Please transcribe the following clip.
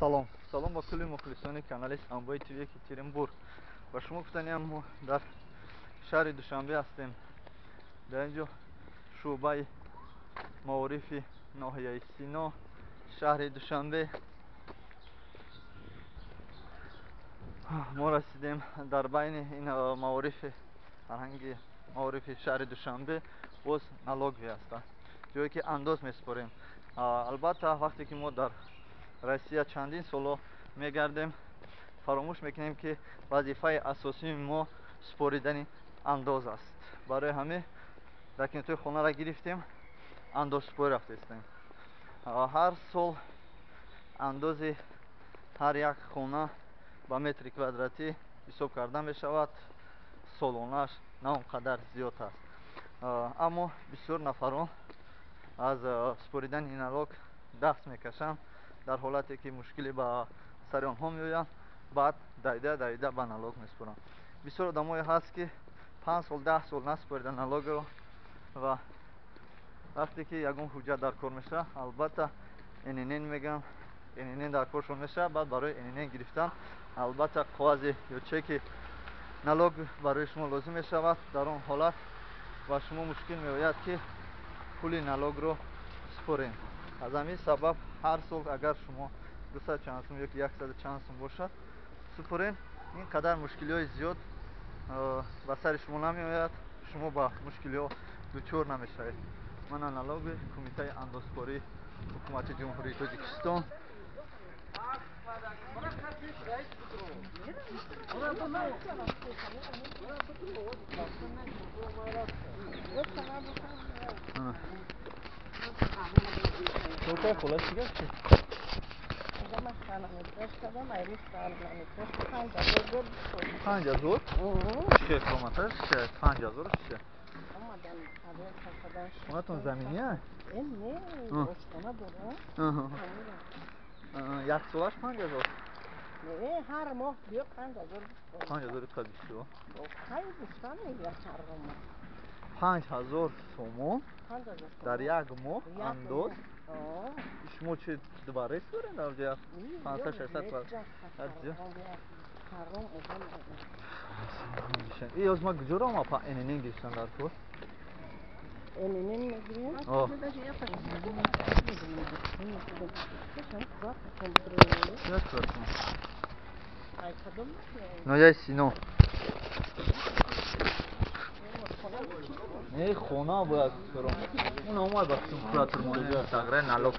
салом ба кулли мухлисони канали Самбои ТВ Екатеринбург. Ба шумо гуфтанем мо дар шаҳри Душанбе ҳастем. Дар инҷо шуъбаи маорифи ноҳияи Сино, шаҳри Душанбе. Мо расидем дар байни ин маорифи фарҳанги маорифи шаҳри Душанбе боз налогви аст, ҷое ки андоз месупорем. Албатта вақте ки мо дар Россия чандин соло мегардем, фаромӯш мекунем ки вазифаи асосии мо супоридани андоз аст. Барои ҳамин документҳои хонаро гирифтем, андозсупорӣ рафтаистем. ҳар сол андози ҳар як хона ба метри квадратӣ ҳисоб карда мешавад. солонааш на он қадар зиёд аст. Аммо бисёр нафарон аз супоридани налог даст мекашанд, дар ҳолате ки мушкиле ба сари онҳо меояд, баъд давида ба налог месупоранд. бисёр одамое ҳаст ки 5 сол 10 сол насупорида налогро ва вақте ки ягон ҳуҷҷат дар кор мешавад, албатта ННН мегӯянд, ННН дар коршон мешавад. Баъд барои ННН гирифтан албатта қоғази ё чеки налог барои шумо лозим мешавад. дар он ҳолат ба шумо мушкил меояд ки пули налогро супорем. аз ҳамин сабаб ҳар сол агар шумо 200 чанд сум ёки 100 чанд сум бошад, супорем. ин қадар мушкилиҳои зиёд ба сари шумо намеояд, шумо ба мушкилиҳо дучор намешавед. мана налоги кумитаи андозсупории ҳукумати ҷумҳурии Тоҷикистон. Сколько холод чига чи? $5000? Чише коматаш? $5000 чише? Хонатон заминия? Не, ошхона дорам. Як солаш $5000? Не, ҳар моҳ биё $5000. $5000 Хай бистан мегӯяд ҳар моҳ. 5000 сомон дар як моҳ андоз? шумо чӣ дуба ресторан дар ҷо 500-600 и озма куҷоро ма па ННН гирифтан дар кор? ННН мегӯяд? ноҳияи Сино. хона бояд он омад ба прокуратура муроҷиат агра налог